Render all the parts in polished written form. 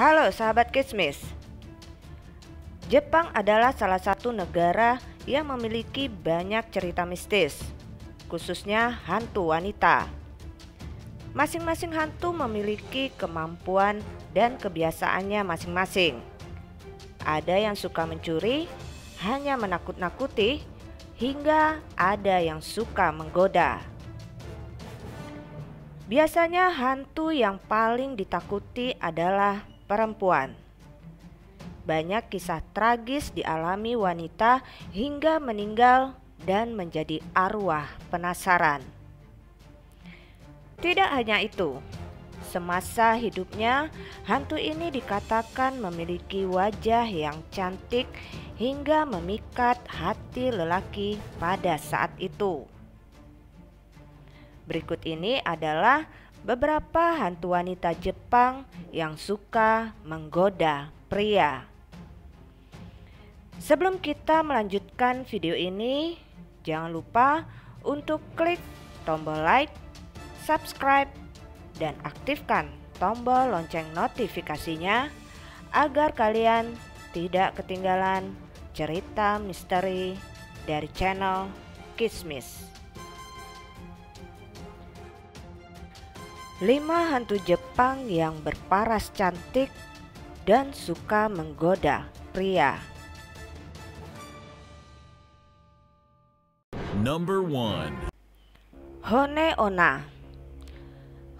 Halo sahabat Kismis. Jepang adalah salah satu negara yang memiliki banyak cerita mistis, khususnya hantu wanita. Masing-masing hantu memiliki kemampuan dan kebiasaannya masing-masing. Ada yang suka mencuri, hanya menakut-nakuti, hingga ada yang suka menggoda. Biasanya hantu yang paling ditakuti adalah perempuan. Banyak kisah tragis dialami wanita hingga meninggal dan menjadi arwah penasaran. Tidak hanya itu, semasa hidupnya hantu ini dikatakan memiliki wajah yang cantik hingga memikat hati lelaki pada saat itu. Berikut ini adalah beberapa hantu wanita Jepang yang suka menggoda pria. Sebelum kita melanjutkan video ini, jangan lupa untuk klik tombol like, subscribe, dan aktifkan tombol lonceng notifikasinya agar kalian tidak ketinggalan cerita misteri dari channel Kismis. 5 hantu Jepang yang berparas cantik dan suka menggoda pria. Number 1. Hone-onna.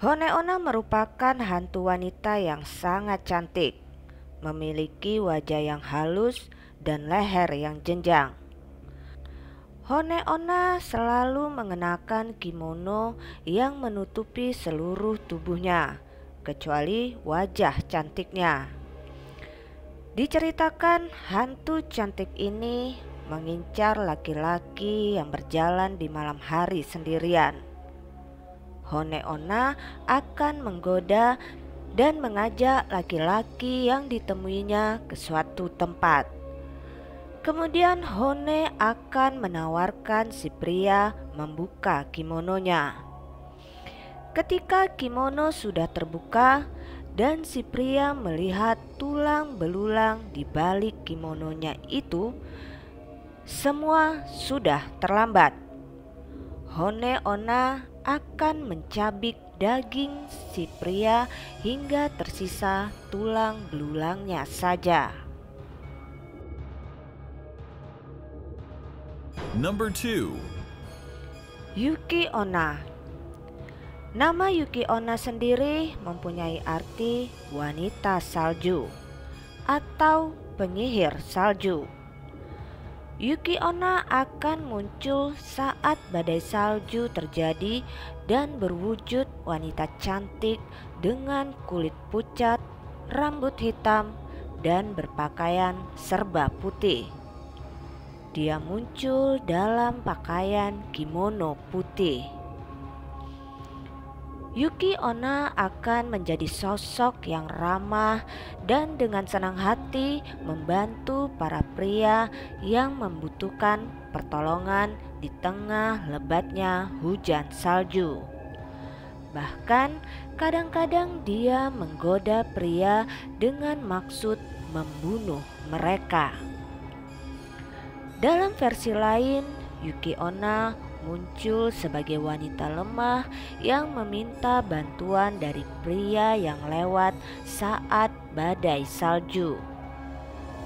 Hone-onna merupakan hantu wanita yang sangat cantik, memiliki wajah yang halus dan leher yang jenjang. Hone-onna selalu mengenakan kimono yang menutupi seluruh tubuhnya, kecuali wajah cantiknya. Diceritakan hantu cantik ini mengincar laki-laki yang berjalan di malam hari sendirian. Hone-onna akan menggoda dan mengajak laki-laki yang ditemuinya ke suatu tempat. Kemudian Hone akan menawarkan si pria membuka kimononya. Ketika kimono sudah terbuka dan si pria melihat tulang belulang di balik kimononya itu, semua sudah terlambat. Hone-onna akan mencabik daging si pria hingga tersisa tulang belulangnya saja. Number 2. Yuki-onna. Nama Yuki-onna sendiri mempunyai arti wanita salju atau penyihir salju. Yuki-onna akan muncul saat badai salju terjadi dan berwujud wanita cantik dengan kulit pucat, rambut hitam, dan berpakaian serba putih. Dia muncul dalam pakaian kimono putih. Yuki-onna akan menjadi sosok yang ramah dan dengan senang hati membantu para pria yang membutuhkan pertolongan di tengah lebatnya hujan salju. Bahkan kadang-kadang dia menggoda pria dengan maksud membunuh mereka. Dalam versi lain, Yuki-onna muncul sebagai wanita lemah yang meminta bantuan dari pria yang lewat saat badai salju.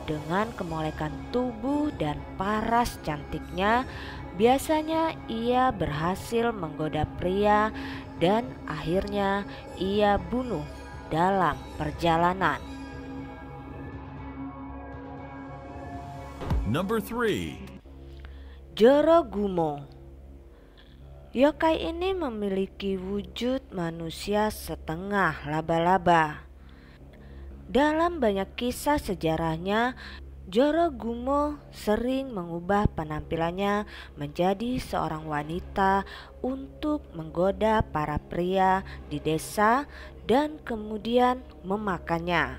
Dengan kemolekan tubuh dan paras cantiknya, biasanya ia berhasil menggoda pria dan akhirnya ia bunuh dalam perjalanan. Number 3. Jorogumo. Yokai ini memiliki wujud manusia setengah laba-laba. Dalam banyak kisah sejarahnya, Jorogumo sering mengubah penampilannya menjadi seorang wanita untuk menggoda para pria di desa dan kemudian memakannya.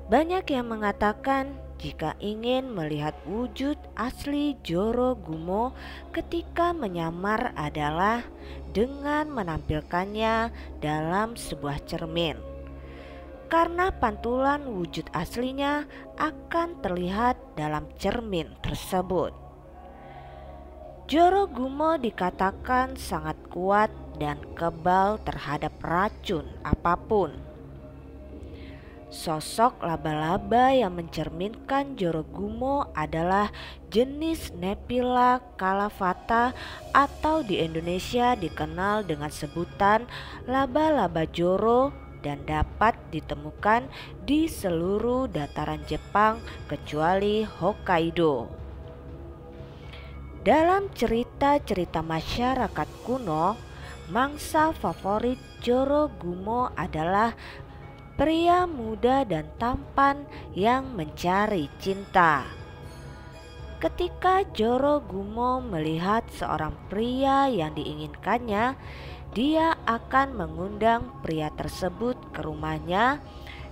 Banyak yang mengatakan jika ingin melihat wujud asli Jorogumo ketika menyamar adalah dengan menampilkannya dalam sebuah cermin. karena pantulan wujud aslinya akan terlihat dalam cermin tersebut. Jorogumo dikatakan sangat kuat dan kebal terhadap racun apapun. Sosok laba-laba yang mencerminkan Jorogumo adalah jenis Nephila calavata atau di Indonesia dikenal dengan sebutan laba-laba Joro dan dapat ditemukan di seluruh dataran Jepang kecuali Hokkaido. Dalam cerita-cerita masyarakat kuno, mangsa favorit Jorogumo adalah pria muda dan tampan yang mencari cinta. Ketika Jorogumo melihat seorang pria yang diinginkannya, dia akan mengundang pria tersebut ke rumahnya,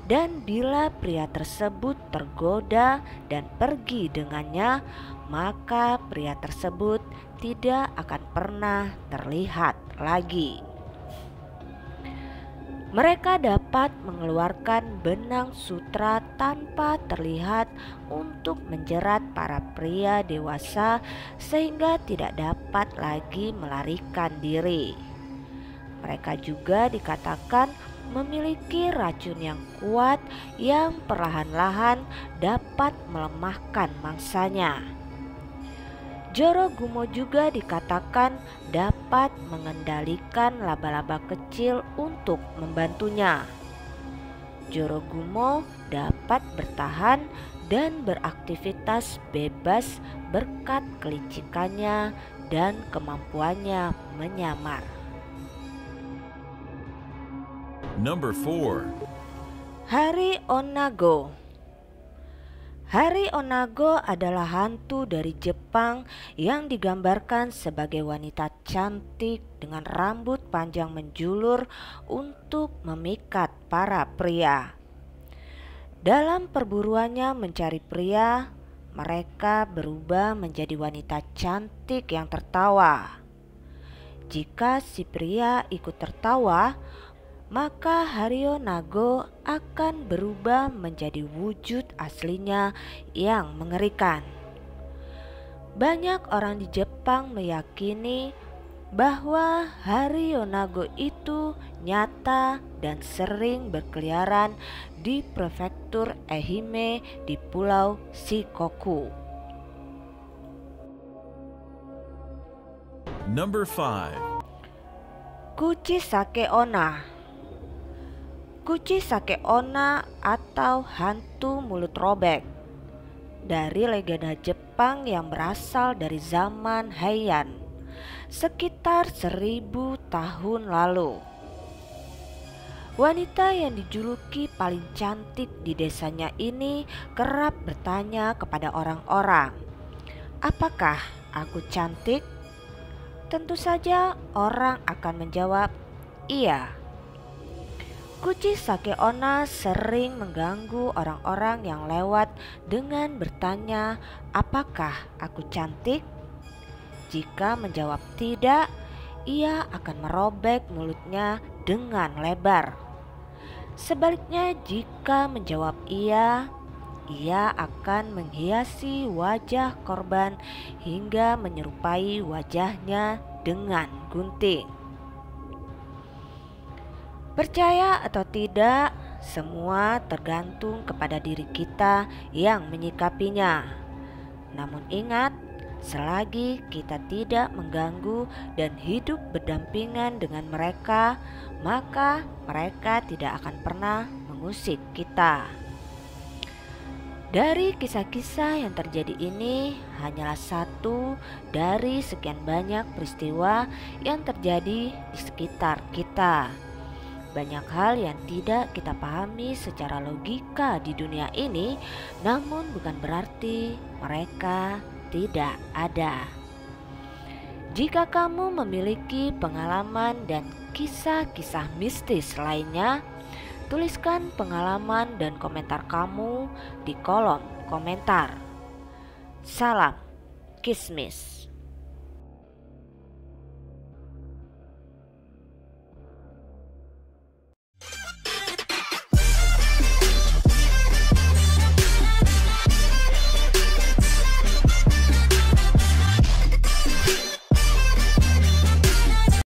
dan bila pria tersebut tergoda dan pergi dengannya, maka pria tersebut tidak akan pernah terlihat lagi. Mereka dapat mengeluarkan benang sutra tanpa terlihat untuk menjerat para pria dewasa sehingga tidak dapat lagi melarikan diri. Mereka juga dikatakan memiliki racun yang kuat yang perlahan-lahan dapat melemahkan mangsanya. Jorogumo juga dikatakan dapat mengendalikan laba-laba kecil untuk membantunya. Jorogumo dapat bertahan dan beraktivitas bebas berkat kelicikannya dan kemampuannya menyamar. Number 4. Hari Onago. Hari Onago adalah hantu dari Jepang yang digambarkan sebagai wanita cantik dengan rambut panjang menjulur untuk memikat para pria. Dalam perburuannya mencari pria, mereka berubah menjadi wanita cantik yang tertawa. Jika si pria ikut tertawa, maka Hari Onago akan berubah menjadi wujud aslinya yang mengerikan. Banyak orang di Jepang meyakini bahwa Hari Onago itu nyata dan sering berkeliaran di prefektur Ehime di Pulau Shikoku. Number 5. Kuchisake Onna. Kuchisake Onna atau hantu mulut robek dari legenda Jepang yang berasal dari zaman Heian sekitar 1000 tahun lalu. Wanita yang dijuluki paling cantik di desanya ini kerap bertanya kepada orang-orang, "Apakah aku cantik?" Tentu saja orang akan menjawab, "Iya." Kuchisake Onna sering mengganggu orang-orang yang lewat dengan bertanya, "Apakah aku cantik?" Jika menjawab tidak, ia akan merobek mulutnya dengan lebar. Sebaliknya, jika menjawab iya, ia akan menghiasi wajah korban hingga menyerupai wajahnya dengan gunting. Percaya atau tidak, semua tergantung kepada diri kita yang menyikapinya. Namun ingat, selagi kita tidak mengganggu dan hidup berdampingan dengan mereka, maka mereka tidak akan pernah mengusik kita. Dari kisah-kisah yang terjadi ini hanyalah satu dari sekian banyak peristiwa yang terjadi di sekitar kita. Banyak hal yang tidak kita pahami secara logika di dunia ini, namun bukan berarti mereka tidak ada. Jika kamu memiliki pengalaman dan kisah-kisah mistis lainnya, tuliskan pengalaman dan komentar kamu di kolom komentar. Salam Kismis.